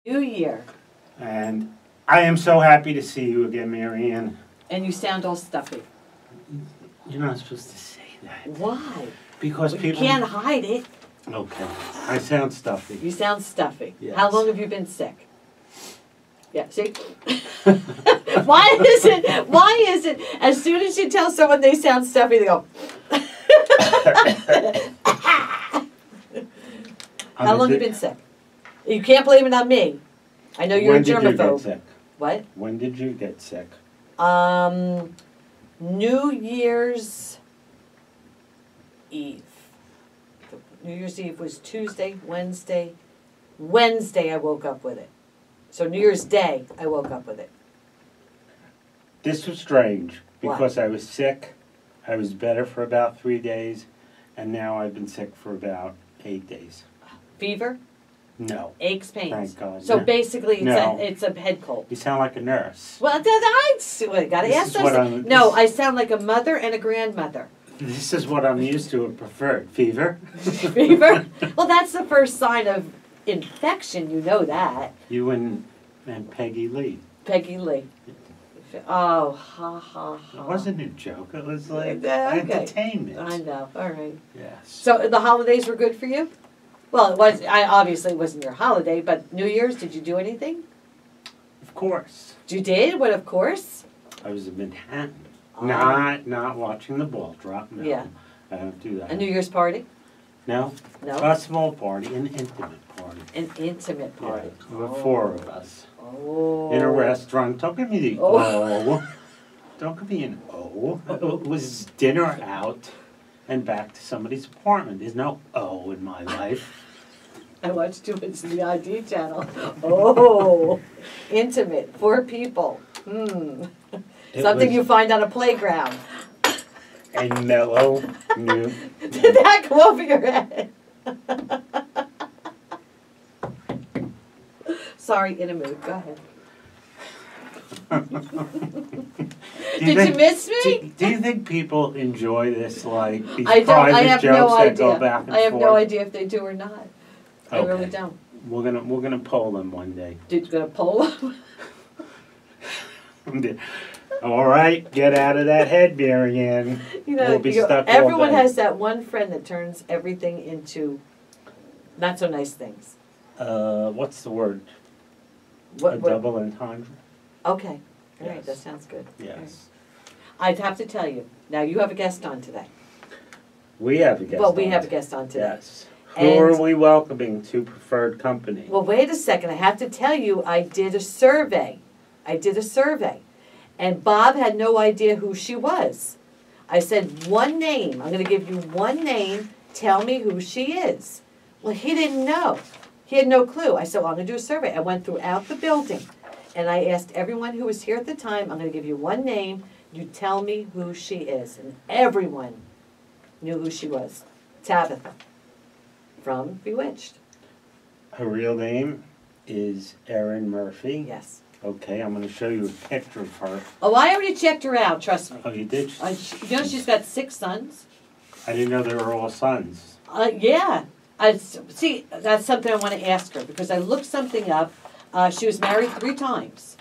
New Year. And I am so happy to see you again, Marianne. And you sound all stuffy. You're not supposed to say that. Why? Because You people... can't hide it. Okay. I sound stuffy. You sound stuffy. Yes. How long have you been sick? Yeah, see? Why is it, as soon as you tell someone they sound stuffy, they go... How long have you been sick? You can't blame it on me. I know you're a germaphobe. When did you get sick? What? When did you get sick? New Year's Eve. New Year's Eve was Tuesday, Wednesday. Wednesday I woke up with it. So New Year's Day I woke up with it. This was strange because Why? I was sick. I was better for about 3 days, and now I've been sick for about 8 days. Fever? No. Aches, pains. Thank God. So No. basically No. it's a head cold. You sound like a nurse. Well, I gotta This ask is what those. No, I sound like a mother and a grandmother. This is what I'm used to and preferred. Fever? Fever? Well, that's the first sign of infection. You know that. You and Peggy Lee. Peggy Lee. Oh, ha, ha, ha. It wasn't a joke. It was like Okay. entertainment. I know. All right. Yes. So the holidays were good for you? Well, it was. Obviously it wasn't your holiday, but New Year's, did you do anything? Of course. You did? What, of course? I was in Manhattan. Oh. Not watching the ball drop. No. Yeah. I don't do that. A New Year's party? No. No? A small party, an intimate party. An intimate party. Yeah. There were 4 of us. Oh. In a restaurant. Don't give me the Oh. O. Don't give me an O. It was dinner out and back to somebody's apartment. There's no O in my life. I watched too much of the ID channel. Oh, intimate, 4 people. Something you find on a playground. A mellow new. Did that go over your head? Sorry, in a mood. Go ahead. Did you miss me? Do you think people enjoy this, like these I private have jokes no that go idea. back and I have forth? no idea if they do or not. I really Okay. don't. We're gonna poll them one day. Did you go to poll? All right, get out of that head, Marianne. You know, We'll be stuck all everyone day. has that one friend that turns everything into not so nice things. What's the word? What? A double entendre? Okay. All right, Yes. that sounds good. Yes. I'd have to tell you. Now, you have a guest on today. We have a guest. Well, we on. have a guest on today. Yes. Who And- are we welcoming to Preferred Company? Well, wait a second. I have to tell you, I did a survey. And Bob had no idea who she was. I said, one name. I'm going to give you one name. Tell me who she is. Well, he didn't know. He had no clue. I said, well, I'm going to do a survey. I went throughout the building. And I asked everyone who was here at the time, I'm going to give you one name. You tell me who she is. And everyone knew who she was. Tabitha from Bewitched. Her real name is Erin Murphy. Yes. Okay, I'm going to show you a picture of her. Oh, I already checked her out, trust me. Oh, you did? You know she's got 6 sons? I didn't know they were all sons. Yeah. See, that's something I want to ask her because I looked something up. She was married 3 times.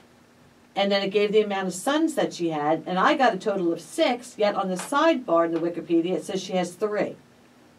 And then it gave the amount of sons that she had. And I got a total of 6, yet on the sidebar in the Wikipedia it says she has 3.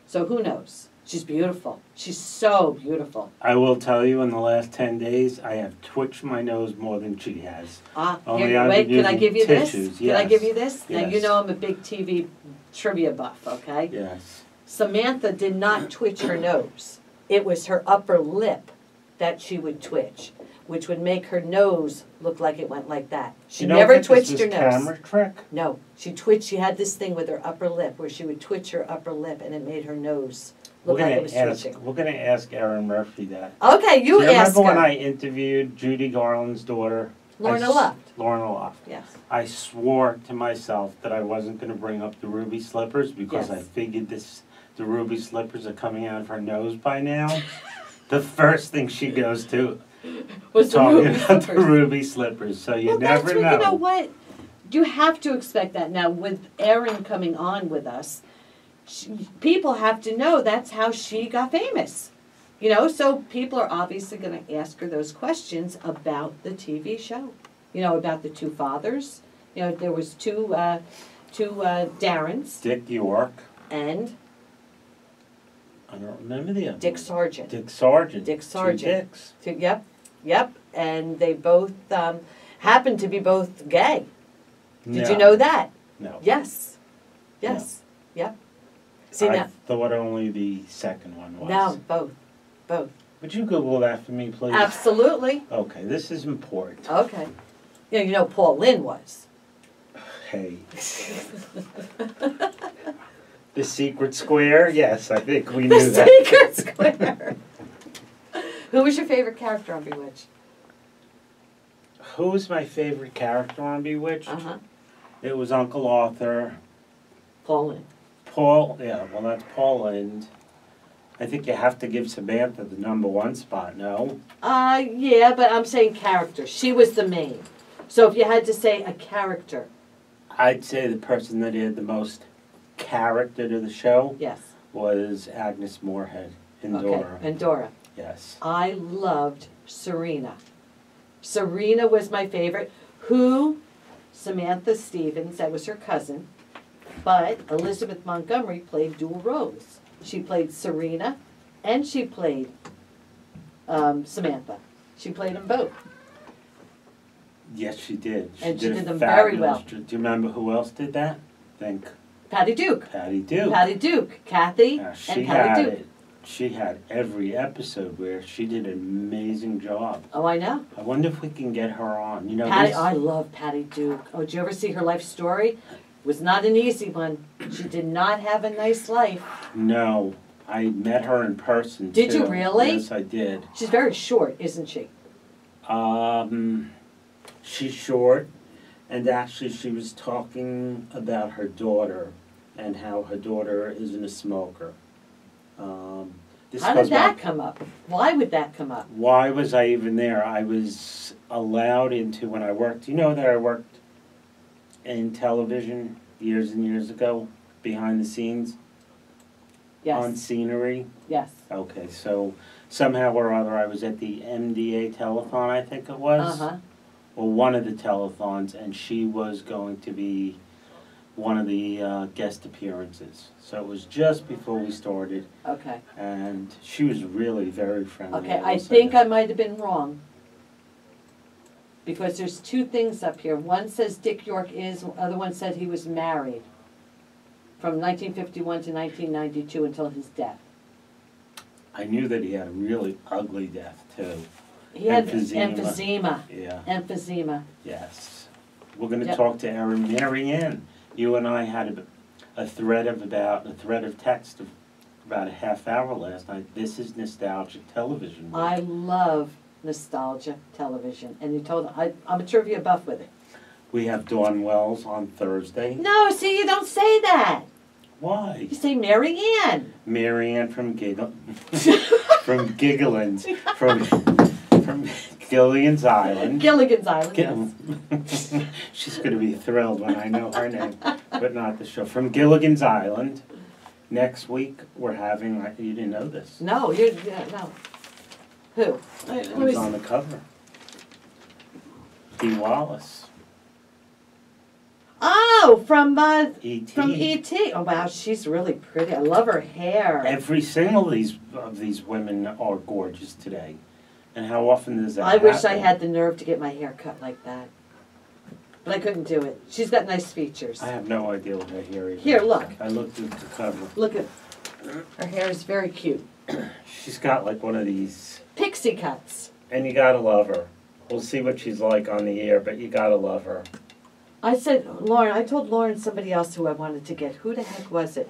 So who knows? She's beautiful. She's so beautiful. I will tell you, in the last 10 days, I have twitched my nose more than she has. Wait, can I give you tissues. this? Can I give you this? Yes. Now, you know I'm a big TV trivia buff, okay? Yes. Samantha did not twitch her nose. It was her upper lip that she would twitch, which would make her nose look like it went like that. She never twitched her nose. Camera trick? No, she twitched. She had this thing with her upper lip where she would twitch her upper lip, and it made her nose look like it was twitching. We're going to ask Erin Murphy that. Okay, you Do you ask remember when her. I interviewed Judy Garland's daughter? Lorna Luft. Lorna Luft. Yes. I swore to myself that I wasn't going to bring up the ruby slippers because Yes. I figured the ruby slippers are coming out of her nose by now. The first thing she goes to Was the talking ruby about slippers. the ruby slippers. So you never know. You know what? You have to expect that. Now, with Erin coming on with us, people have to know that's how she got famous. You know, so people are obviously going to ask her those questions about the TV show. You know, about the two fathers. You know, there was two Darrens. Dick York. And I don't remember the other. Dick Sargent. Dick Sargent. Dick Sargent. Two Dicks. Yep. And they both happened to be both gay. Did No. you know that? No. Yes. Yep. See I now. thought only the second one was. No, both. Would you Google that for me, please? Absolutely. Okay, this is important. Okay. Yeah, you know Paul Lynn was. Hey. The Secret Square? Yes, I think we knew that. The Secret Square. Who was your favorite character on Bewitched? Who was my favorite character on Bewitched? Uh-huh. It was Uncle Arthur. Paul Lynn. Paul, yeah, well, that's Paul, and I think you have to give Samantha the #1 spot, no? Yeah, but I'm saying character. She was the main. So if you had to say a character. I'd say the person that had the most character to the show Yes. was Agnes Moorehead in Dora. Okay, and Dora. Yes. I loved Serena. Serena was my favorite. Who? Samantha Stevens, that was her cousin. But Elizabeth Montgomery played dual roles. She played Serena and she played Samantha. She played them both. Yes, she did. And she a did them very fabulous well. Do you remember who else did that? Think. Patty Duke. Patty Duke. Patty Duke. Kathy Yeah, and Patty Duke. it. She had every episode where she did an amazing job. Oh, I know. I wonder if we can get her on. You know, Patty, this, I love Patty Duke. Oh, did you ever see her life story? It was not an easy one. She did not have a nice life. No, I met her in person. Did too. you really? Yes, I did. She's very short, isn't she? She's short, and actually she was talking about her daughter and how her daughter isn't a smoker. This How goes did that back- come up? Why would that come up? Why was I even there? I was allowed into when I worked. You know that I worked in television years and years ago, behind the scenes, on Yes. scenery. Yes. Okay, so somehow or other I was at the MDA telethon, I think it was. Uh-huh. Or one of the telethons, and she was going to be one of the guest appearances. So it was just before we started, Okay. and she was really very friendly. Okay, will I say think that. I might have been wrong. Because there's two things up here. One says Dick York is, the other one said he was married from 1951 to 1992 until his death. I knew that he had a really ugly death, too. He had Emphysema. emphysema. Yeah, Emphysema. yes. We're going to Yep. talk to Erin. Mary Ann, you and I had a thread of text of about a half hour last night. This is nostalgic television. I love nostalgia television. And you told I'm a trivia buff with it. We have Dawn Wells on Thursday. No, see, you don't say that. Why? You say Mary Ann. Mary Ann from from Gigglin's, from Gilligan's Island. Gilligan's Island, yes. She's going to be thrilled when I know her name, but not the show. From Gilligan's Island. Next week we're having. You didn't know this. No, no. Who? Let me Who's on the cover? Dee Wallace. Oh, from E.T. From E.T. Oh wow, she's really pretty. I love her hair. Every single of these women are gorgeous today. And how often does that I wish I happen? had the nerve to get my hair cut like that. But I couldn't do it. She's got nice features. I have no idea what her hair is. Here, look. I looked at the cover. Look at her hair is very cute. She's got like one of these, Pixie cuts. and you gotta love her. We'll see what she's like on the air, but you gotta love her. I told Lauren somebody else who I wanted to get. Who the heck was it?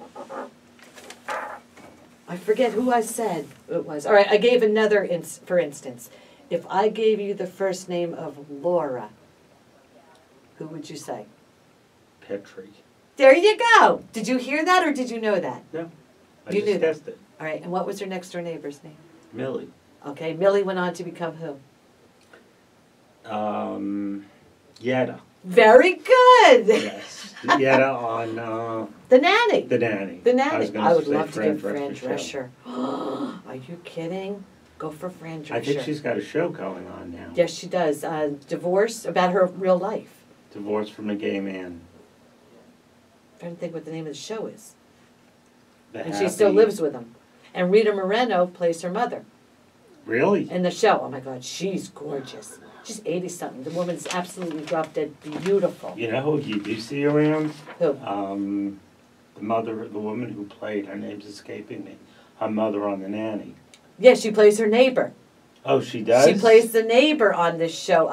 I forget who I said it was. All right, I gave another, for instance. If I gave you the first name of Laura, who would you say? Petrie. There you go. Did you hear that or did you know that? No, I You just knew that. guessed it. All right, and what was her next door neighbor's name? Millie. Okay, Millie went on to become who? Yetta. Very good. Yes. Yetta on The nanny. The Nanny. The I nanny. was gonna I would say love to Fran get Fran Drescher. Drescher. I Are you kidding? Go for Fran Drescher. I think she's got a show going on now. Yes, she does. Divorce, about her real life. Divorce from a Gay Man. I'm trying to think what the name of the show is. The And Happy... she still lives with him. And Rita Moreno plays her mother. Really? In the show. Oh my God, she's gorgeous. She's 80-something. The woman's absolutely drop dead beautiful. You know who you do see around? Who? The woman who played, her name's escaping me, her mother on The Nanny. Yeah, she plays her neighbor. Oh, she does? She plays the neighbor on this show.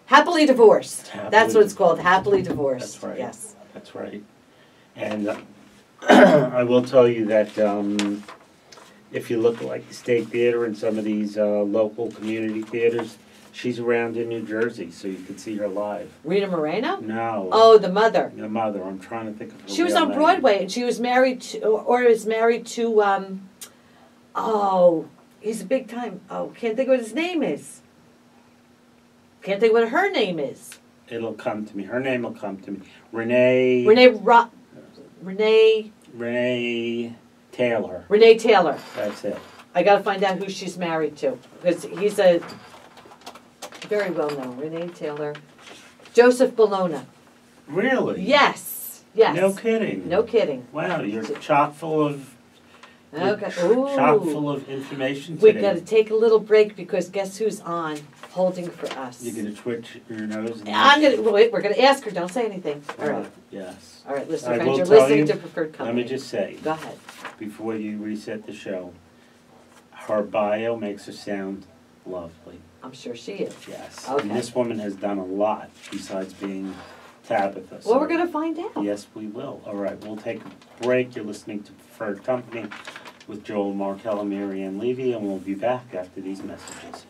Happily Divorced. That's what it's called, Happily Divorced. That's right. Yes. That's right. And I will tell you that if you look at like the State Theater and some of these local community theaters, she's around in New Jersey, so you can see her live. Rita Moreno? No. Oh, the mother. The mother. I'm trying to think of her She was real on name. Broadway, and she was married to, or is married to, he's a big time, can't think what his name is. Can't think what her name is. It'll come to me. Her name will come to me. Renee Taylor. Renee Taylor. That's it. I got to find out who she's married to, because he's a very well known. Renee Taylor. Joseph Bologna. Really? Yes. Yes. No kidding. No kidding. Wow, you're chock full of chock full of information We today. got to take a little break because guess who's on holding for us? You're gonna twitch your nose. We're gonna ask her. Don't say anything. All right. Yes. All right, listener I friends, will you're tell listening you, to Preferred Company. Let me just say, Go ahead. before you reset the show, her bio makes her sound lovely. I'm sure she is. Yes. Okay. And this woman has done a lot besides being Tabitha. Well, we're going to find out. Yes, we will. All right, we'll take a break. You're listening to Preferred Company with Joel Markell and Mary Ann Levy, and we'll be back after these messages.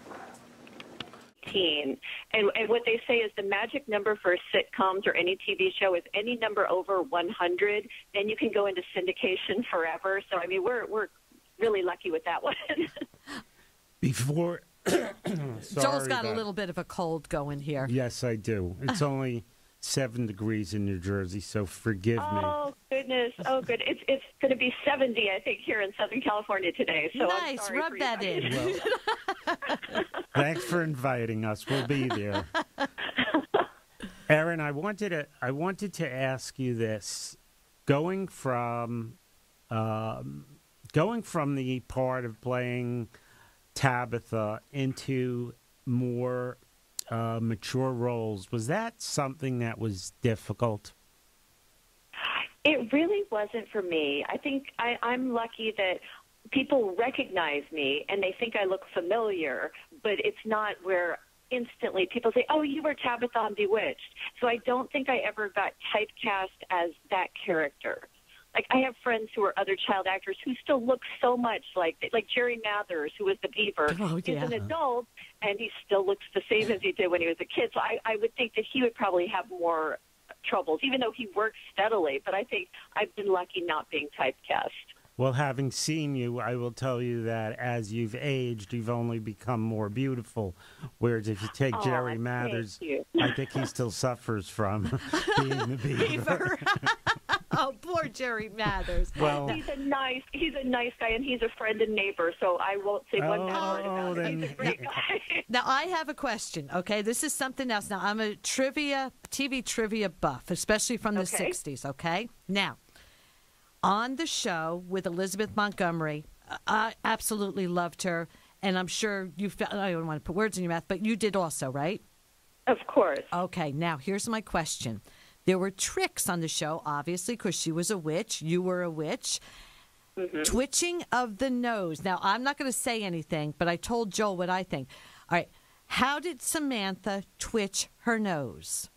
And what they say is the magic number for sitcoms or any TV show is any number over 100, then you can go into syndication forever. So, I mean, we're really lucky with that one. Before... Joel's got a little bit of a cold going here. Yes, I do. It's only 7 degrees in New Jersey, so forgive me. Oh, goodness. Oh, good. It's going to be 70, I think, here in Southern California today. So nice. I'm sorry Rub that in. Well, thanks for inviting us. We'll be there. Erin, I wanted to ask you this. Going from the part of playing Tabitha into more mature roles, was that something that was difficult? It really wasn't for me. I think I'm lucky that people recognize me and they think I look familiar, but it's not where instantly people say, oh, you were Tabitha on Bewitched. So I don't think I ever got typecast as that character. Like, I have friends who are other child actors who still look so much like Jerry Mathers, who was the Beaver. Oh, yeah. He's an adult, and he still looks the same as he did when he was a kid. So I would think that he would probably have more troubles, even though he works steadily. But I think I've been lucky not being typecast. Well, having seen you, I will tell you that as you've aged, you've only become more beautiful. Whereas if you take Jerry Mathers, I think he still suffers from being the Beaver. Oh, poor Jerry Mathers. Well, he's a nice guy, and he's a friend and neighbor. So I won't say one bad word about him. He's a great guy. Now, I have a question, okay? This is something else. Now, I'm a TV trivia buff, especially from the 60s, okay? Now, on the show with Elizabeth Montgomery, I absolutely loved her, and I'm sure you felt, I don't want to put words in your mouth, but you did also, right? Of course. Okay, now here's my question. There were tricks on the show, obviously, because she was a witch, you were a witch. Mm-hmm. Twitching of the nose. Now, I'm not going to say anything, but I told Joel what I think. All right, how did Samantha twitch her nose?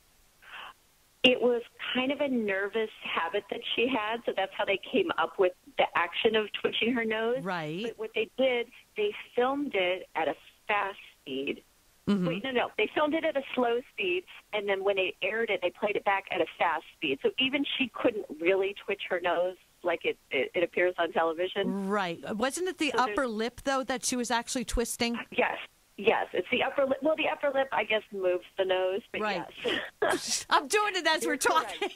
It was kind of a nervous habit that she had, so that's how they came up with the action of twitching her nose. Right. But what they did, they filmed it at a fast speed. Mm-hmm. Wait, no. They filmed it at a slow speed, and then when they aired it, they played it back at a fast speed. So even she couldn't really twitch her nose like it appears on television. Right. Wasn't it the upper lip, though, that she was actually twisting? Yes. Yes, it's the upper lip. Well, the upper lip, I guess, moves the nose, but Right. yes. I'm doing it as we're talking.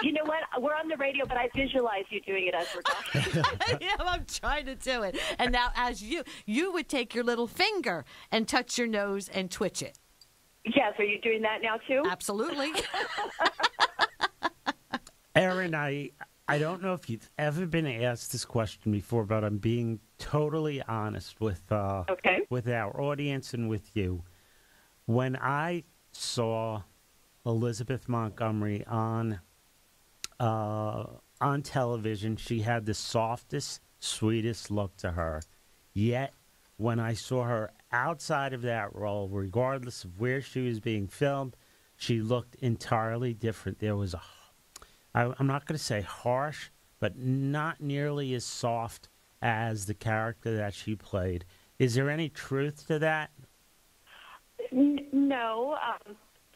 You know what? We're on the radio, but I visualize you doing it as we're talking. Yeah, I'm trying to do it. And now, as you would take your little finger and touch your nose and twitch it. Yes, are you doing that now too? Absolutely. Erin, I don't know if you've ever been asked this question before, but I'm being totally honest with with our audience and with you. When I saw Elizabeth Montgomery on television, she had the softest, sweetest look to her. Yet, when I saw her outside of that role, regardless of where she was being filmed, she looked entirely different. There was I'm not going to say harsh, but not nearly as soft as the character that she played. Is there any truth to that? No.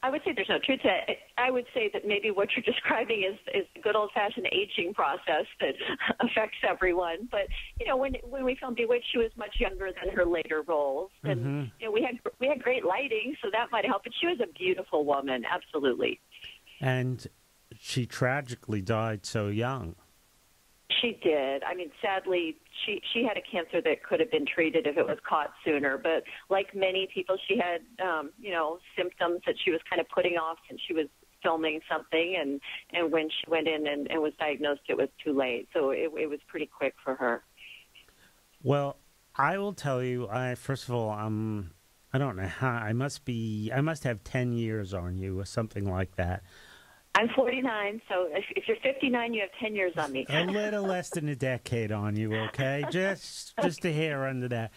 I would say there's no truth to it. I would say that maybe what you're describing is the good old-fashioned aging process that affects everyone. But you know, when we filmed Bewitched, she was much younger than her later roles, and you know, we had great lighting, so that might help. But she was a beautiful woman, absolutely. And she tragically died so young. She did. I mean, sadly, she had a cancer that could have been treated if it was caught sooner. But like many people, she had, you know, symptoms that she was kind of putting off since she was filming something. And when she went in and was diagnosed, it was too late. So it was pretty quick for her. Well, I will tell you, first of all, I don't know how, I must have 10 years on you or something like that. I'm 49, so if you're 59, you have 10 years on me. A little less than a decade on you, okay? Just a hair under that.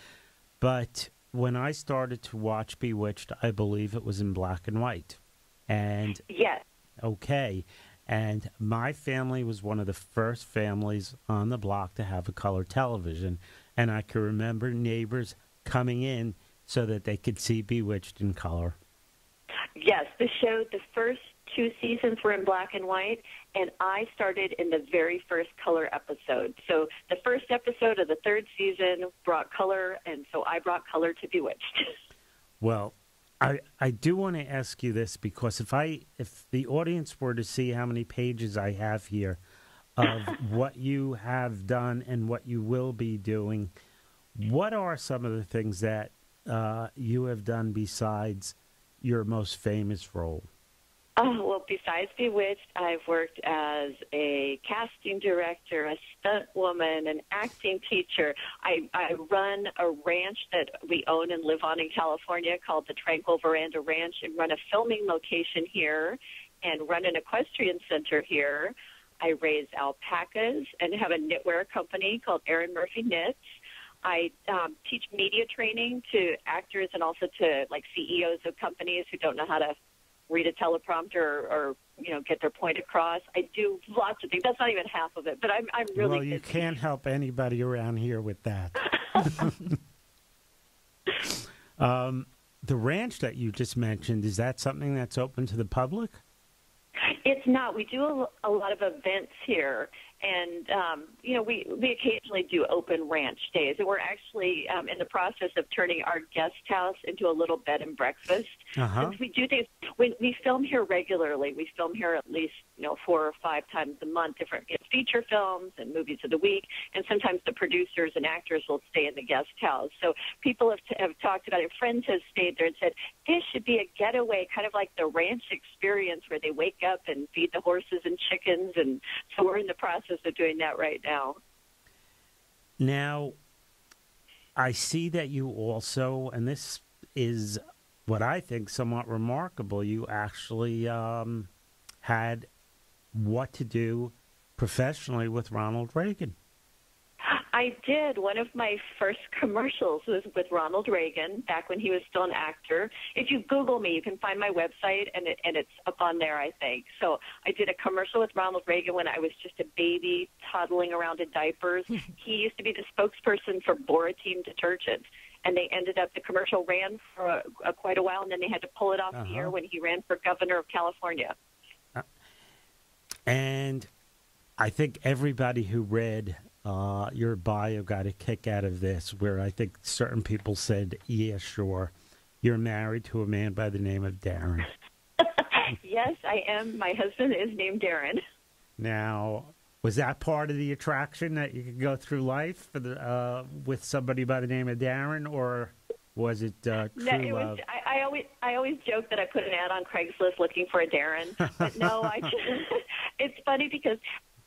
But when I started to watch Bewitched, I believe it was in black and white. And yes. Okay. And my family was one of the first families on the block to have a color television. And I can remember neighbors coming in so that they could see Bewitched in color. Yes, the first 2 seasons were in black and white, and I started in the very first color episode. So the first episode of the 3rd season brought color, and so I brought color to Bewitched. Well, I do want to ask you this, because if the audience were to see how many pages I have here of what you have done and what you will be doing, what are some of the things that you have done besides your most famous role? Oh, well, besides Bewitched, I've worked as a casting director, a stunt woman, an acting teacher. I run a ranch that we own and live on in California called the Tranquil Veranda Ranch, and run a filming location here and run an equestrian center here. I raise alpacas and have a knitwear company called Erin Murphy Knits. I teach media training to actors and also to like CEOs of companies who don't know how to read a teleprompter or you know, get their point across. I do lots of things. That's not even half of it, but I'm really Well, you can't help anybody around here with that. The ranch that you just mentioned, is that something that's open to the public? It's not. We do a lot of events here, and you know, we occasionally do open ranch days, and we're actually in the process of turning our guest house into a little bed and breakfast. Since we do things, we film here regularly. We film here at least 4 or 5 times a month, different feature films and movies of the week, and sometimes the producers and actors will stay in the guest house. So people have talked about it. Friends have stayed there and said this should be a getaway, kind of like the ranch experience where they wake up and feed the horses and chickens, and so we're in the process of doing that right now. Now, I see that you also, and this is what I think somewhat remarkable, you actually had What to Do professionally with Ronald Reagan. I did. One of my first commercials was with Ronald Reagan back when he was still an actor. If you Google me, you can find my website, and it's up on there, I think. So I did a commercial with Ronald Reagan when I was just a baby toddling around in diapers. He used to be the spokesperson for Boratine detergent, and they ended up, the commercial ran for quite a while, and then they had to pull it off the air when he ran for governor of California. And I think everybody who read your bio got a kick out of this, where I think certain people said, yeah, sure. You're married to a man by the name of Darren. Yes, I am. My husband is named Darren. Now, was that part of the attraction, that you could go through life with somebody by the name of Darren, or was it true love? I always joke that I put an ad on Craigslist looking for a Darren, but no, it's funny because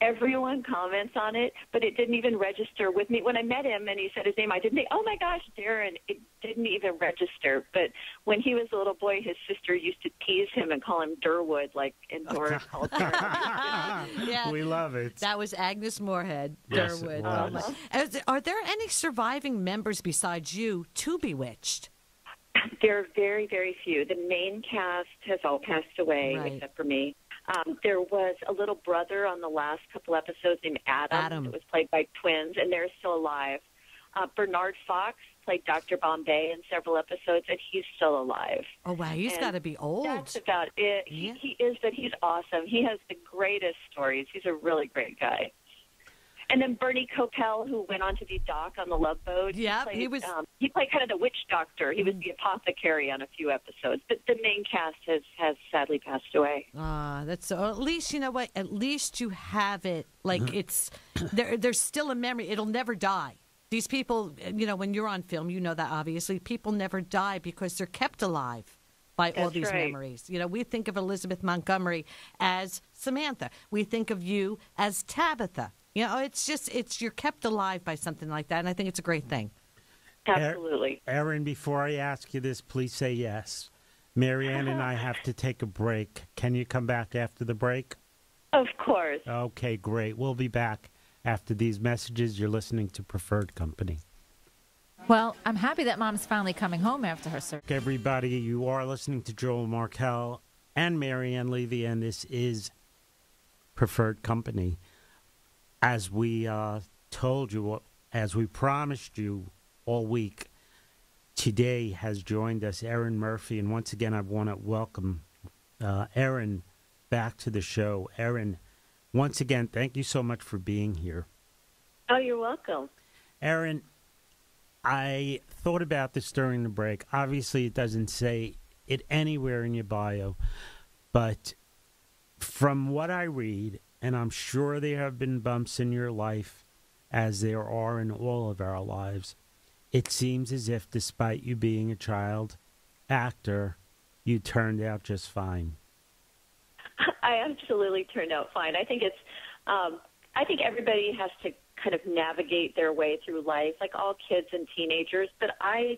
everyone comments on it, but it didn't even register with me. When I met him and he said his name, I didn't think, oh my gosh, Darren. It didn't even register. But when he was a little boy, his sister used to tease him and call him Durwood, like indoor culture. Yeah, we love it. That was Agnes Moorehead, Yes, Durwood. it was. Are there any surviving members besides you to Bewitched? There are very, very few. The main cast has all passed away, Right. except for me. There was a little brother on the last couple episodes named Adam. That was played by twins, and they're still alive. Bernard Fox played Dr. Bombay in several episodes, and he's still alive. Oh, wow. He's got to be old. That's about it. Yeah. He is, but he's awesome. He has the greatest stories. He's a really great guy. And then Bernie Kopel, who went on to be Doc on the Love Boat. Yeah, he played kind of the witch doctor. He was the apothecary on a few episodes. But the main cast has sadly passed away. That's so. At least you know what. At least you have it. Like it's there's still a memory. It'll never die. These people, you know, when you're on film, you know that obviously people never die because they're kept alive by all these memories. You know, we think of Elizabeth Montgomery as Samantha. We think of you as Tabitha. You know, it's you're kept alive by something like that, and I think it's a great thing. Absolutely. Erin, before I ask you this, please say yes. Marianne and I have to take a break. Can you come back after the break? Of course. Okay, great. We'll be back after these messages. You're listening to Preferred Company. Well, I'm happy that Mom's finally coming home after her surgery. Everybody, you are listening to Joel Markell and Marianne Levy, and this is Preferred Company. As we told you, as we promised you all week, today has joined us Erin Murphy. And once again, I want to welcome Erin back to the show. Erin, once again, thank you so much for being here. Oh, you're welcome. Erin, I thought about this during the break. Obviously, it doesn't say it anywhere in your bio, but from what I read, and I'm sure there have been bumps in your life, as there are in all of our lives, it seems as if despite you being a child actor, you turned out just fine. I absolutely turned out fine. I think I think everybody has to kind of navigate their way through life, like all kids and teenagers, but I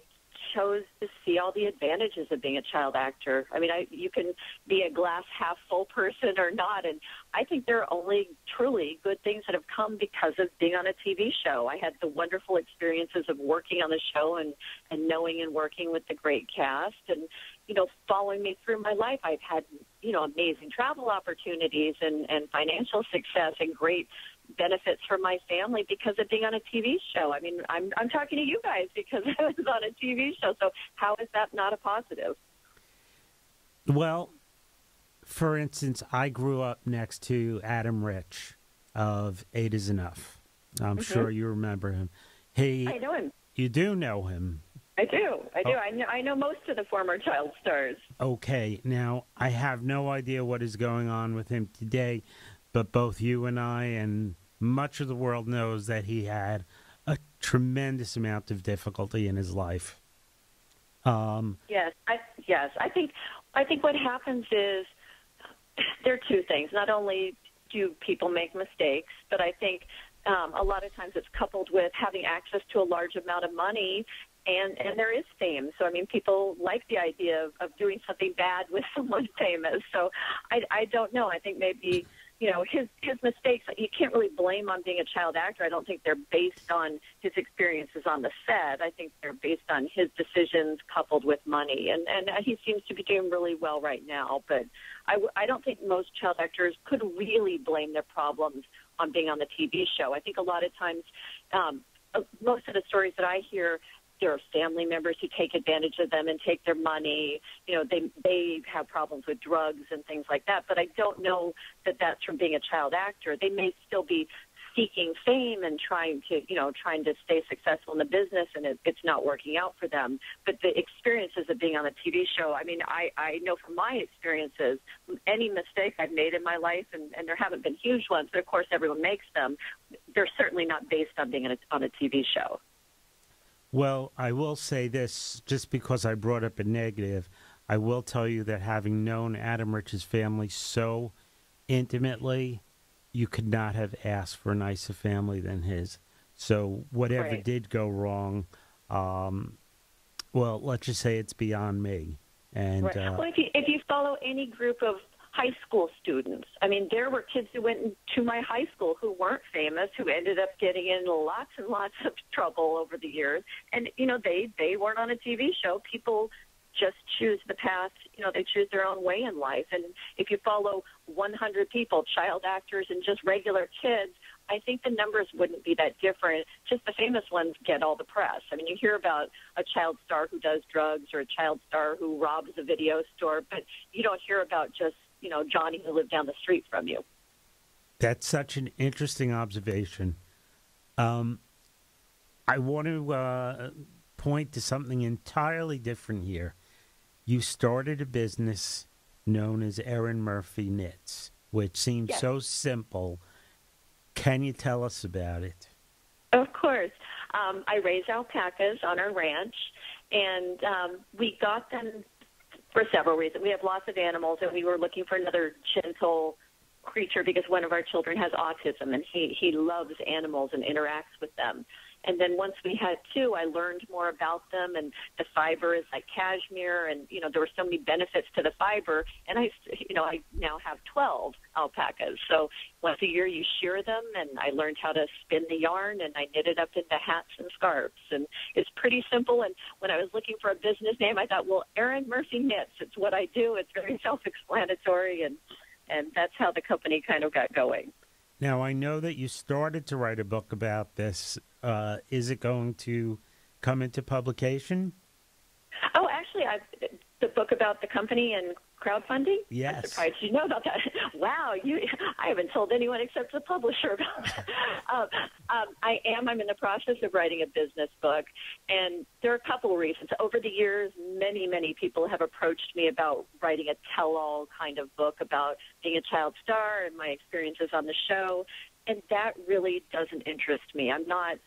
chose to see all the advantages of being a child actor. I mean, you can be a glass half full person or not, and I think there are only truly good things that have come because of being on a TV show. I had the wonderful experiences of working on the show and knowing and working with the great cast, and you know, following me through my life, I've had, you know, amazing travel opportunities and financial success and great benefits for my family because of being on a TV show. I mean, I'm talking to you guys because I was on a TV show. So how is that not a positive? Well, for instance, I grew up next to Adam Rich of Eight Is Enough. I'm sure you remember him. I know him. You do know him. I do. I know most of the former child stars. Okay. Now, I have no idea what is going on with him today, but both you and I and much of the world knows that he had a tremendous amount of difficulty in his life. Yes. I think what happens is there are two things. Not only do people make mistakes, but I think a lot of times it's coupled with having access to a large amount of money, and there is fame. So, I mean, people like the idea of doing something bad with someone famous. So I don't know. I think maybe, you know, his mistakes, you can't really blame on being a child actor. I don't think they're based on his experiences on the set. I think they're based on his decisions coupled with money. And he seems to be doing really well right now. But I don't think most child actors could really blame their problems on being on the TV show. I think a lot of times, most of the stories that I hear, there are family members who take advantage of them and take their money. You know, they have problems with drugs and things like that. But I don't know that that's from being a child actor. They may still be seeking fame and trying to stay successful in the business, and it's not working out for them. But the experiences of being on a TV show, I mean, I know from my experiences, any mistake I've made in my life, and there haven't been huge ones, but of course everyone makes them, they're certainly not based on being on a TV show. Well, I will say this, just because I brought up a negative, I will tell you that having known Adam Rich's family so intimately, you could not have asked for a nicer family than his. So whatever Right. did go wrong, well, let's just say it's beyond me. And Right. Well, if you follow any group of high school students, I mean, there were kids who went to my high school who weren't famous, who ended up getting in lots and lots of trouble over the years. And, they weren't on a TV show. People just choose the path, they choose their own way in life. And if you follow 100 people, child actors and just regular kids, I think the numbers wouldn't be that different. Just the famous ones get all the press. I mean, you hear about a child star who does drugs or a child star who robs a video store, but you don't hear about just, Johnny who lived down the street from you. that's such an interesting observation. I want to point to something entirely different here. You started a business known as Erin Murphy Knits, which seems Yes. so simple. Can you tell us about it? Of course. I raise alpacas on our ranch, and we got them for several reasons. We have lots of animals, and we were looking for another gentle creature because one of our children has autism, and he loves animals and interacts with them. And then once we had two, I learned more about them, and the fiber is like cashmere, and, there were so many benefits to the fiber, and I now have 12 alpacas. So once a year you shear them, and I learned how to spin the yarn, and I knit it up into hats and scarves, and it's pretty simple. And when I was looking for a business name, I thought, well, Erin Murphy Knits, it's what I do. It's very self-explanatory, and that's how the company kind of got going. Now, I know that you started to write a book about this. Is it going to come into publication? Oh, actually, the book about the company and crowdfunding? Yes. I'm surprised you know about that. Wow, I haven't told anyone except the publisher about that. I'm in the process of writing a business book, and there are a couple of reasons. Over the years, many, many people have approached me about writing a tell-all kind of book about being a child star and my experiences on the show, and that really doesn't interest me. I'm not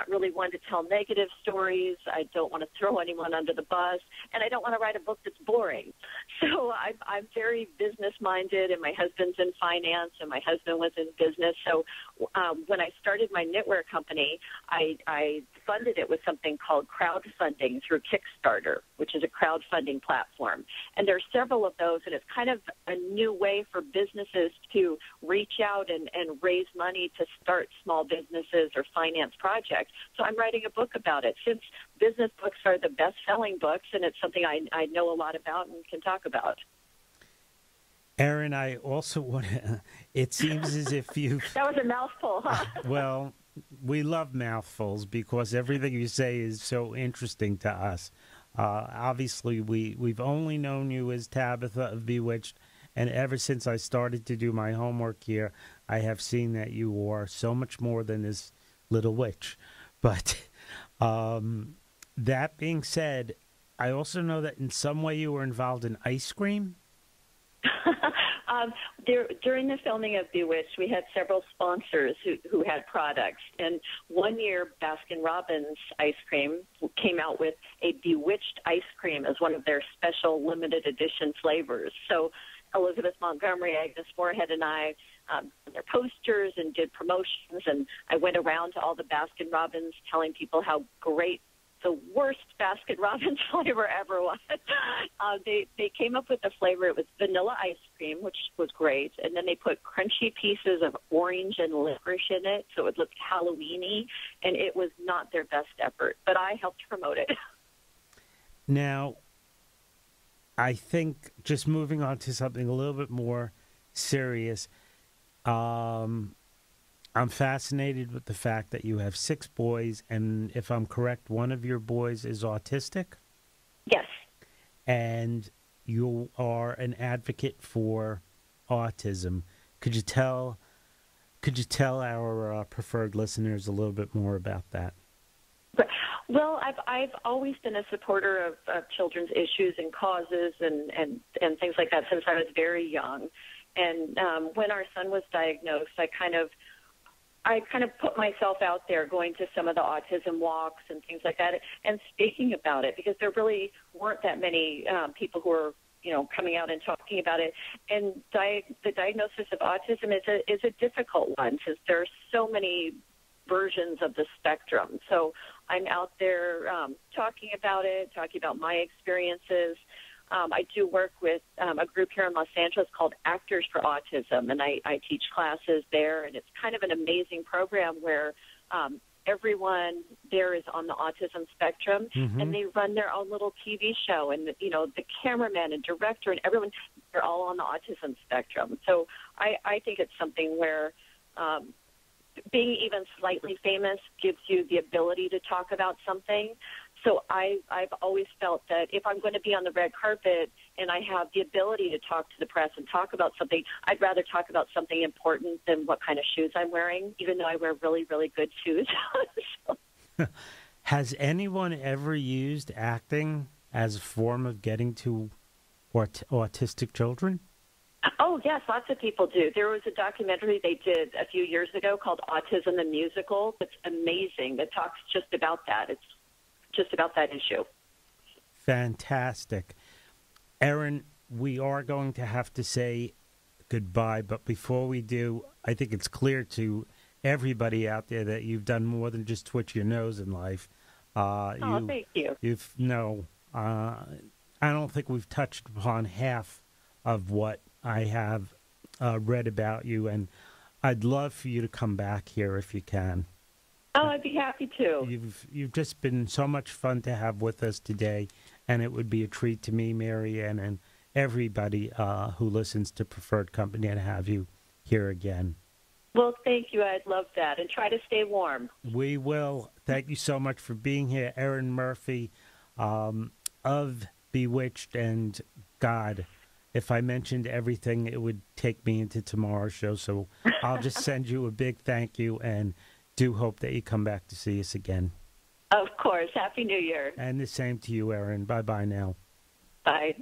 really one to tell negative stories. I don't want to throw anyone under the bus, and I don't want to write a book that's boring. So I'm very business-minded, and my husband's in finance, and my husband was in business. So when I started my knitwear company, I funded it with something called crowdfunding through Kickstarter, which is a crowdfunding platform. And there are several of those, and it's kind of a new way for businesses to reach out and raise money to start small businesses or finance projects. So I'm writing a book about it, since business books are the best-selling books, and it's something I know a lot about and can talk about. Erin, I also want to, it seems as if you've... That was a mouthful, huh? Well, we love mouthfuls because everything you say is so interesting to us. Obviously, we've only known you as Tabitha of Bewitched, and ever since I started to do my homework here, I have seen that you are so much more than this little witch. But that being said, I also know that in some way you were involved in ice cream. During the filming of Bewitched, we had several sponsors who had products. And one year, Baskin-Robbins ice cream came out with a Bewitched ice cream as one of their special limited edition flavors. So Elizabeth Montgomery, Agnes Moorehead, and I their posters and did promotions. And I went around to all the Baskin-Robbins telling people how great the worst Baskin-Robbins flavor ever was. They came up with a flavor. It was vanilla ice cream, which was great, and then they put crunchy pieces of orange and licorice in it, so it looked Halloween-y, and it was not their best effort, but I helped promote it. Now, I think just moving on to something a little bit more serious, I'm fascinated with the fact that you have 6 boys, and if I'm correct, one of your boys is autistic? Yes. And you are an advocate for autism. Could Could you tell our preferred listeners a little bit more about that? Well, I've always been a supporter of children's issues and causes and things like that since I was very young. And when our son was diagnosed, I kind of put myself out there, going to some of the autism walks and things like that, and speaking about it, because there really weren't that many people who were, coming out and talking about it. And the diagnosis of autism is a difficult one, since there are so many versions of the spectrum. So I'm out there talking about it, talking about my experiences. I do work with a group here in Los Angeles called Actors for Autism, and I teach classes there, and it's kind of an amazing program where everyone there is on the autism spectrum, and they run their own little TV show, and the cameraman and director and everyone, they're all on the autism spectrum. So I think it's something where being even slightly famous gives you the ability to talk about something. So I've always felt that if I'm going to be on the red carpet and I have the ability to talk to the press and talk about something, I'd rather talk about something important than what kind of shoes I'm wearing, even though I wear really, really good shoes. Has anyone ever used acting as a form of getting to autistic children? Oh, yes, lots of people do. There was a documentary they did a few years ago called Autism the Musical. It's amazing. That talks just about that. It's just about that issue. Fantastic. Erin, we are going to have to say goodbye, but before we do, I think it's clear to everybody out there that you've done more than just twitch your nose in life. Thank you. I don't think we've touched upon half of what I have read about you, and I'd love for you to come back here if you can. Oh, I'd be happy to. You've just been so much fun to have with us today, and it would be a treat to me, Mary Ann, and everybody who listens to Preferred Company to have you here again. Well, thank you. I'd love that. And try to stay warm. We will. Thank you so much for being here. Erin Murphy of Bewitched, and God, if I mentioned everything, it would take me into tomorrow's show. So I'll just send you a big thank you, and do hope that you come back to see us again. Of course. Happy New Year. And the same to you, Erin. Bye-bye now. Bye.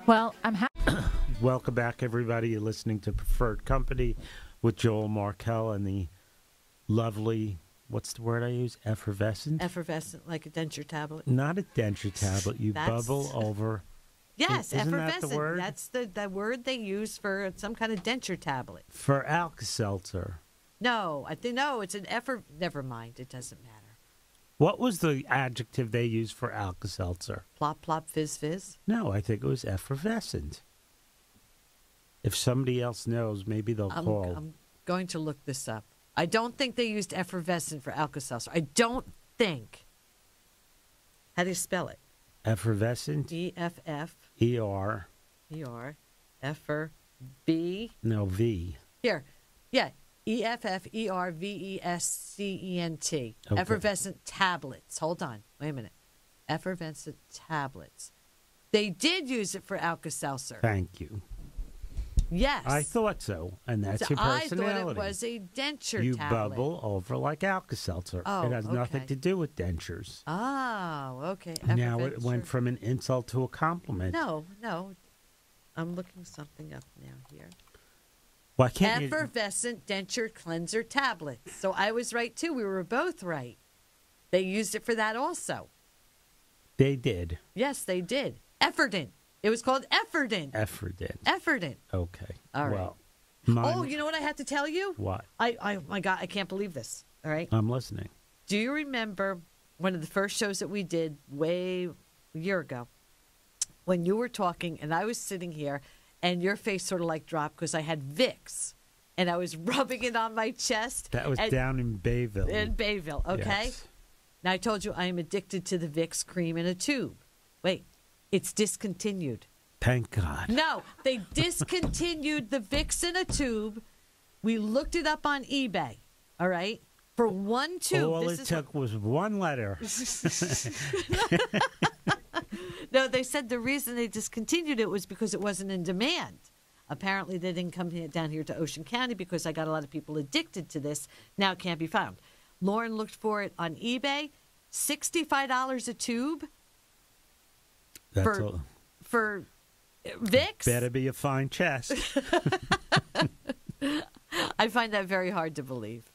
Well, I'm happy. Welcome back, everybody. You're listening to Preferred Company with Joel Markell and the lovely, what's the word I use? Effervescent? Effervescent, like a denture tablet. Not a denture tablet. You bubble over. Yes, Isn't effervescent. that the word? That's the word they use for some kind of denture tablet. For Alka-Seltzer. No, it's an Never mind, it doesn't matter. What was the adjective they used for Alka-Seltzer? Plop, plop, fizz, fizz? No, I think it was effervescent. If somebody else knows, maybe they'll call. I'm going to look this up. I don't think they used effervescent for Alka-Seltzer. I don't think. How do you spell it? Effervescent? E-F-F. E-R. E-R. Effer. B. No, V. Here. Yeah. E-F-F-E-R-V-E-S-C-E-N-T. Okay. Effervescent tablets. Hold on. Wait a minute. Effervescent tablets. They did use it for Alka-Seltzer. Thank you. Yes. I thought so, and that's your personality. I thought it was a denture you tablet. bubble over like Alka-Seltzer. Oh, it has nothing okay. to do with dentures. Oh, okay. Now it went from an insult to a compliment. No. I'm looking something up now here. Why can't Effervescent denture cleanser tablets. So I was right, too. We were both right. They used it for that also. They did. Yes, they did. Efferdent. It was called Efferdent. Efferdent. Okay. All right. Well, oh, you know what I have to tell you? What? My God, I can't believe this. All right. I'm listening. Do you remember one of the first shows that we did a year ago when you were talking and I was sitting here and your face sort of like dropped because I had Vicks and I was rubbing it on my chest? That was down in Bayville. In Bayville, okay? Yes. Now I told you I am addicted to the Vicks cream in a tube. Wait. It's discontinued. Thank God. No, they discontinued the Vicks in a tube. We looked it up on eBay, all right? For one tube. All it took was one letter. No, they said the reason they discontinued it was because it wasn't in demand. Apparently, they didn't come down here to Ocean County because I got a lot of people addicted to this. Now it can't be found. Lauren looked for it on eBay, $65 a tube. That's for Vicks. Better be a fine chest. I find that very hard to believe.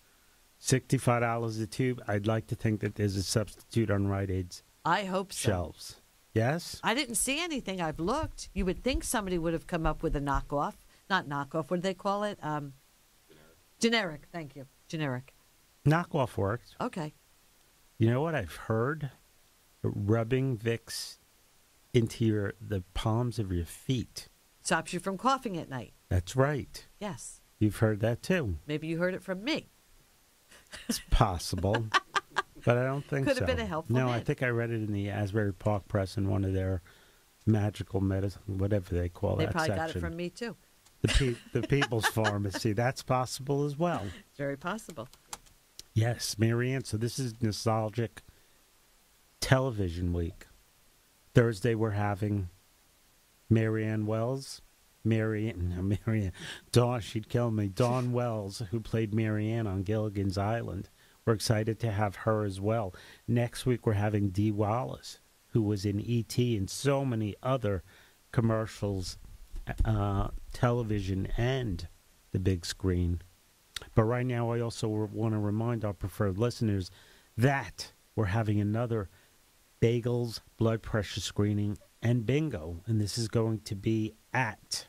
$65 a tube. I'd like to think that there's a substitute on Rite Aid's I hope so. shelves. Yes? I didn't see anything. I've looked. You would think somebody would have come up with a knockoff. Not knockoff. What do they call it? Generic. Thank you. Generic. Knockoff works. Okay. You know what I've heard? Rubbing Vicks into the palms of your feet. Stops you from coughing at night. That's right. Yes. You've heard that too. Maybe you heard it from me. It's possible, but I don't think so. Could have been a helpful No, I hint. think I read it in the Asbury Park Press in one of their magical medicine, whatever they call They that probably section. got it from me, too. The People's Pharmacy. That's possible as well. It's very possible. Yes, Marianne. So this is nostalgic television week. Thursday we're having Marianne Wells. Dawn, she'd kill me. Dawn Wells, who played Marianne on Gilligan's Island. We're excited to have her as well. Next week we're having Dee Wallace, who was in E.T. and so many other commercials, television, and the big screen. But right now I also want to remind our preferred listeners that we're having another bagels, blood pressure screening, and bingo. And this is going to be at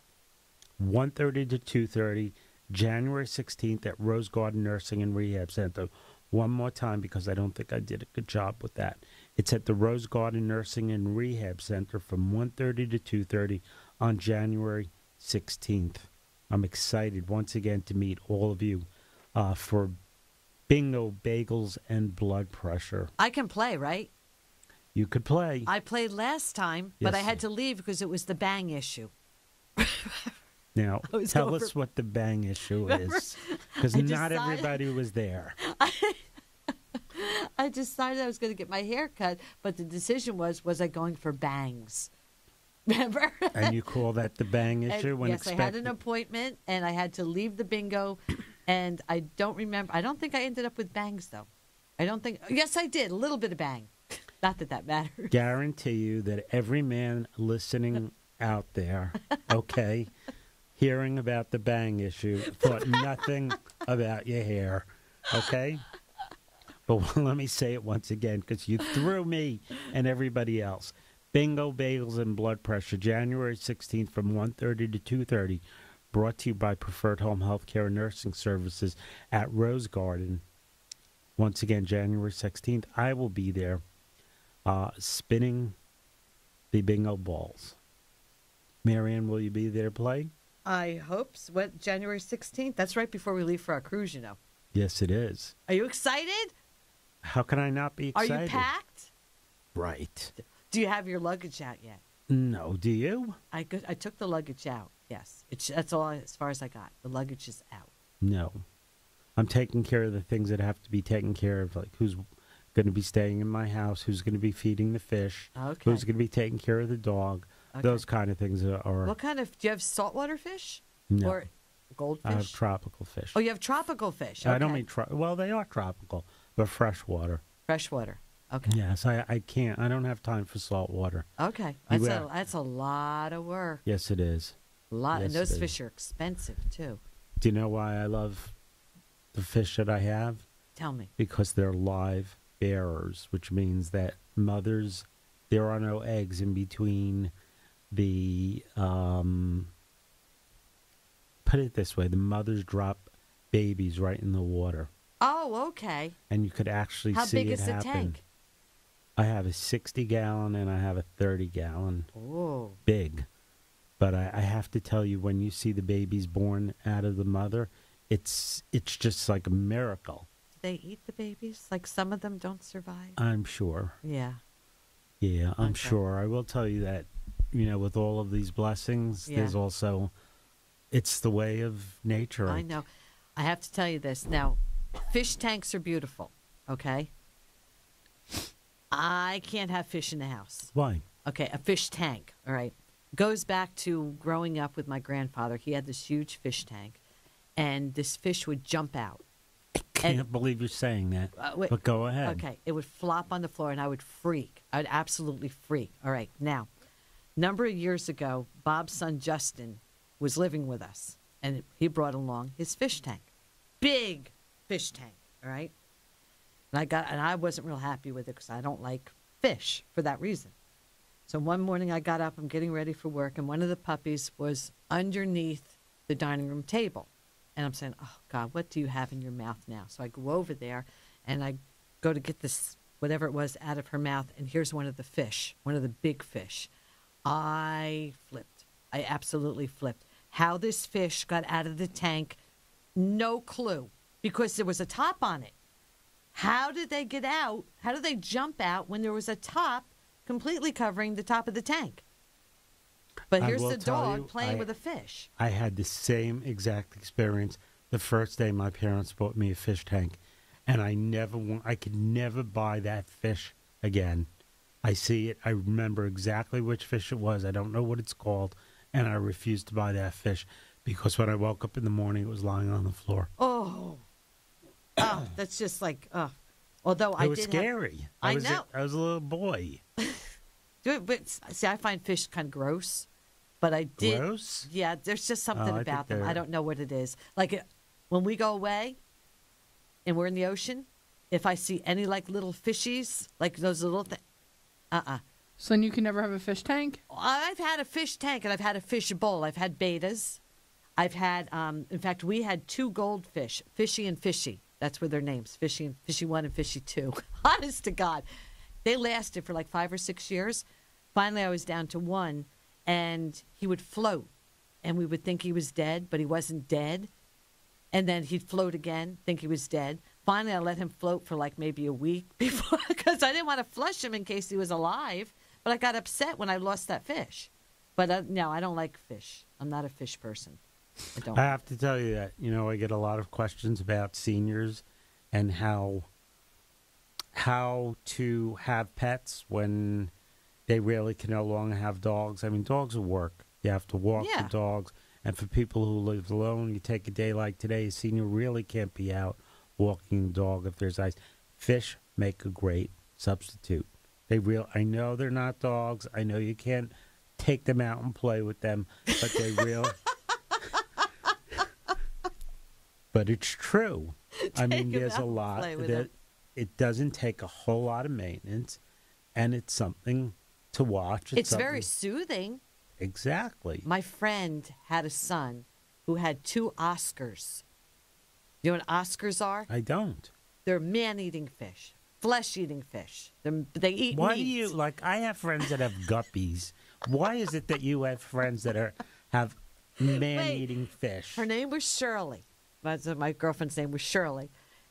1:30 to 2:30, January 16th at Rose Garden Nursing and Rehab Center. One more time, because I don't think I did a good job with that. It's at the Rose Garden Nursing and Rehab Center from 1:30 to 2:30 on January 16th. I'm excited once again to meet all of you for bingo, bagels, and blood pressure. I can play, right? You could play. I played last time, but I Yes. had to leave because it was the bang issue. Now, was tell over. us what the bang issue is, because I not decided- everybody was there. I decided I was going to get my hair cut, but the decision was I going for bangs? Remember? And you call that the bang And issue? When yes, I had an appointment, and I had to leave the bingo, and I don't remember. I don't think I ended up with bangs, though. I don't think. Yes, I did. A little bit of bang. Not that matters. Guarantee you that every man listening out there, okay, hearing about the bang issue, thought nothing about your hair, okay? But let me say it once again, because you threw me and everybody else. Bingo, bagels, and blood pressure, January 16th from 1:30 to 2:30, brought to you by Preferred Home Healthcare and Nursing Services at Rose Garden. Once again, January 16th, I will be there spinning the bingo balls. Marianne, will you be there to play? I hope so. What, January 16th? That's right before we leave for our cruise, you know. Yes, it is. Are you excited? How can I not be excited? Are you packed? Right. Do you have your luggage out yet? No, do you? I took the luggage out, yes. That's all as far as I got. The luggage is out. No. I'm taking care of the things that have to be taken care of, like who's going to be staying in my house, who's going to be feeding the fish, Okay. who's going to be taking care of the dog. Okay. Those kind of things are... What kind of, do you have saltwater fish? No. Or goldfish? I have tropical fish. Oh, you have tropical fish. I don't Okay. mean... well, they are tropical, but freshwater. Freshwater. Okay. Yes, I can't. I don't have time for salt water. Okay. You That's a lot of work. Yes, it is. A lot. Yes, And those it is. fish are expensive, too. Do you know why I love the fish that I have? Tell me. Because they're live bearers, which means that mothers, there are no eggs in between the, put it this way, the mothers drop babies right in the water. Oh, okay. And you could actually How see big it is the happen. tank? I have a 60-gallon and I have a 30-gallon. Oh. Big. But I have to tell you, when you see the babies born out of the mother, it's just like a miracle. Do they eat the babies? Like some of them don't survive? I'm sure. Yeah. Yeah, I'm Okay. sure. I will tell you that, with all of these blessings, Yeah. there's also, it's the way of nature. I know. I have to tell you this. Now, fish tanks are beautiful, okay? I can't have fish in the house. Why? Okay, a fish tank, all right? goes back to growing up with my grandfather. He had this huge fish tank, and this fish would jump out. Can't believe you're saying that. Wait, but go ahead. Okay, it would flop on the floor, and I would freak. I would absolutely freak. All right, now, number of years ago, Bob's son Justin was living with us, and he brought along his fish tank, big fish tank. All right, and I wasn't real happy with it because I don't like fish for that reason. So one morning I got up, I'm getting ready for work, and one of the puppies was underneath the dining room table. And I'm saying, oh, God, what do you have in your mouth now? So I go over there, and I go to get this, whatever it was, out of her mouth, and here's one of the fish, one of the big fish. I flipped. I absolutely flipped. How this fish got out of the tank, no clue, because there was a top on it. How did they get out? How did they jump out when there was a top completely covering the top of the tank? But here's the dog playing with a fish. I had the same exact experience the first day my parents bought me a fish tank, and I could never buy that fish again. I see it. I remember exactly which fish it was. I don't know what it's called, and I refused to buy that fish because when I woke up in the morning, it was lying on the floor. Oh, that's just like, although it was scary. I know. I was a little boy. But see, I find fish kind of gross. But I did. Gross? Yeah, there's just something about them. I don't know what it is. Like when we go away and we're in the ocean, if I see any like little fishies, like those little things, So then you can never have a fish tank? I've had a fish tank and I've had a fish bowl. I've had betas. I've had, in fact, we had 2 goldfish, Fishy and Fishy. That's what their names, Fishy 1 and Fishy 2. Honest to God. They lasted for like 5 or 6 years. Finally, I was down to 1. And he would float, and we would think he was dead, but he wasn't dead. And then he'd float again, think he was dead. Finally, I let him float for like maybe a week before, because I didn't want to flush him in case he was alive. But I got upset when I lost that fish. But no, I don't like fish. I'm not a fish person. I have to tell you that, I get a lot of questions about seniors and how to have pets when they really can no longer have dogs. I mean, dogs will work. You have to walk the dogs. And for people who live alone, you take a day like today, a senior really can't be out walking the dog if there's ice. Fish make a great substitute. I know they're not dogs. I know you can't take them out and play with them, but they really... But it's true. I mean, there's a lot that it doesn't take a whole lot of maintenance, and it's something to watch. It's very soothing. Exactly. My friend had a son who had 2 Oscars. You know what Oscars are? I don't. They're man-eating fish, flesh-eating fish. They eat Why meat. do you, I have friends that have guppies. Why is it that you have friends that have man-eating fish? Her name was Shirley. My girlfriend's name was Shirley.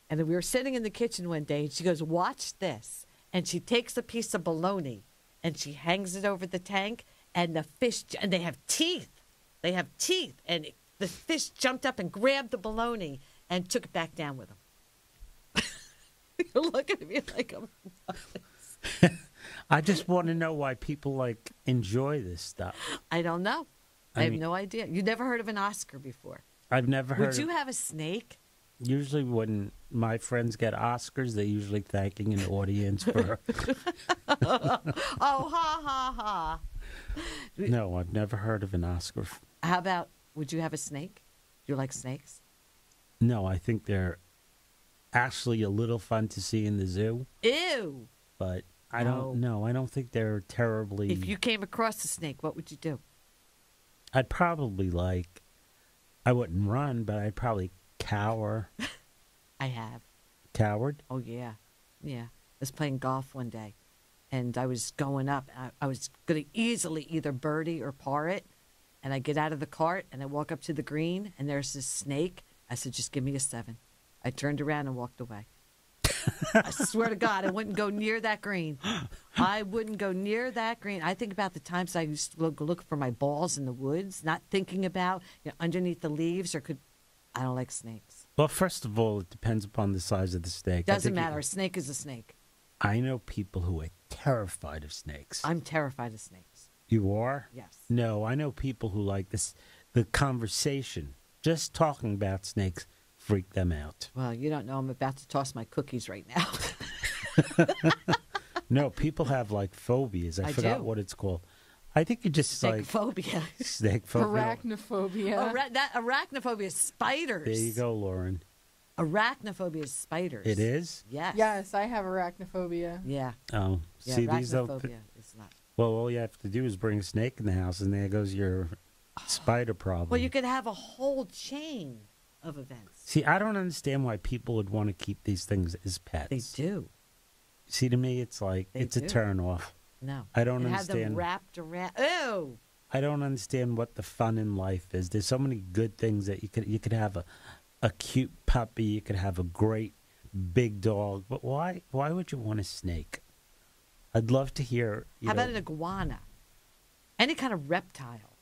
And we were sitting in the kitchen one day, and she goes, watch this. And she takes a piece of bologna, and she hangs it over the tank, and the fish, and they have teeth. They have teeth. And the fish jumped up and grabbed the bologna and took it back down with him. You're looking at me like I'm nuts. I just want to know why people, enjoy this stuff. I don't know. I have no idea. You never heard of an Oscar before? I've never heard Would you have a snake? Usually when my friends get Oscars, they're usually thanking an audience for... Oh, ha, ha, ha. No, I've never heard of an Oscar. How about, would you have a snake? Do you like snakes? No, I think they're actually a little fun to see in the zoo. Ew. But I don't know. I don't think they're terribly... If you came across a snake, what would you do? I'd probably I wouldn't run, but I'd probably cower. I have. Cowered? Oh, yeah. Yeah. I was playing golf one day, and I was going up. I was going to easily either birdie or par it, and I get out of the cart, and I walk up to the green, and there's this snake. I said, just give me a 7. I turned around and walked away. I swear to God, I wouldn't go near that green. I wouldn't go near that green. I think about the times I used to look for my balls in the woods, not thinking about underneath the leaves I don't like snakes. Well, first of all, it depends upon the size of the snake. Doesn't matter. A snake is a snake. I know people who are terrified of snakes. I'm terrified of snakes. You are? Yes. No, I know people who like this. The conversation, just talking about snakes, freak them out. Well, you don't know. I'm about to toss my cookies right now. No, people have like phobias. I forgot what it's called. I think you just snake phobia. Snake phobia. Arachnophobia. Arachnophobia is spiders. There you go, Lauren. Arachnophobia is spiders. It is? Yes. Yes, I have arachnophobia. Yeah. Oh, yeah, see these arachnophobia is not. Well, all you have to do is bring a snake in the house, and there goes your spider problem. Well, you could have a whole chain of events. See, I don't understand why people would want to keep these things as pets. They do. See, to me, it's like a turn off. No, I don't Have understand. them wrapped around. Ew. I don't understand what the fun in life is. There's so many good things that you could have a cute puppy. You could have a great big dog. But why would you want a snake? I'd love to hear. How about an iguana? Any kind of reptile.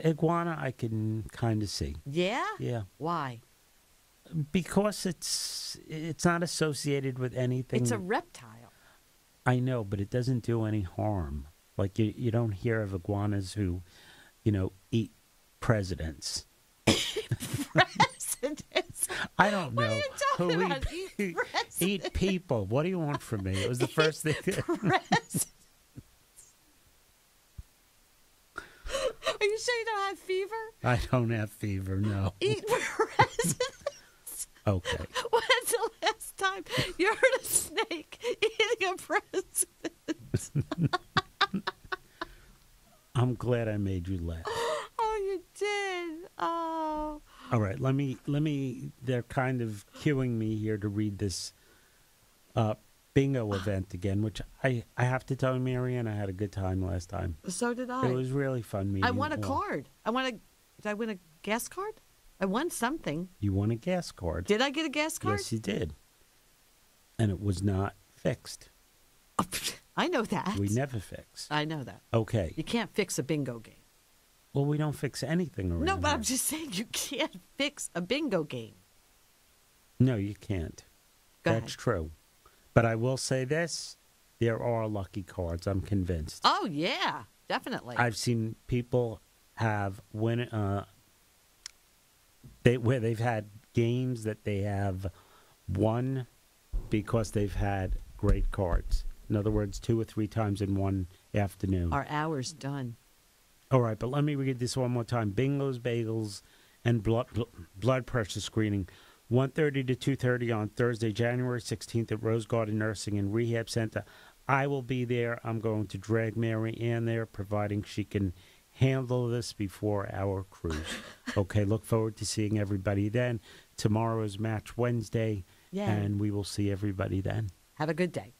Iguana, I can kind of see. Yeah. Yeah. Why? Because it's not associated with anything. It's a reptile. I know, but it doesn't do any harm. Like you don't hear of iguanas who, eat presidents. Presidents? I don't know. What are you talking about? Eat people. What do you want from me? It was the first thing. Presidents. Are you sure you don't have fever? I don't have fever, no. Eat presidents. Okay. When's the last time you heard a snake eating a president? I'm glad I made you laugh. Oh, you did. Oh. All right, let me. They're kind of cueing me here to read this bingo event again, which I have to tell you, Marianne, I had a good time last time. So did I. It was really fun meeting. I won a card. Did I win a gas card? I won something. You won a gas card. Did I get a gas card? Yes, you did. And it was not fixed. I know that. We never fix. I know that. Okay. You can't fix a bingo game. Well, we don't fix anything around No, but here. I'm just saying you can't fix a bingo game. No, you can't. That's true. But I will say this. There are lucky cards, I'm convinced. Oh, yeah, definitely. I've seen people have where they've had games that they have won because they've had great cards. In other words, 2 or 3 times in one afternoon. Our hour's done. All right, but let me read this one more time. Bingos, bagels, and blood pressure screening. 1:30 to 2:30 on Thursday, January 16th at Rose Garden Nursing and Rehab Center. I will be there. I'm going to drag Mary Ann there, providing she can handle this before our cruise. Okay, look forward to seeing everybody then. Tomorrow is Match Wednesday, Yeah. and we will see everybody then. Have a good day.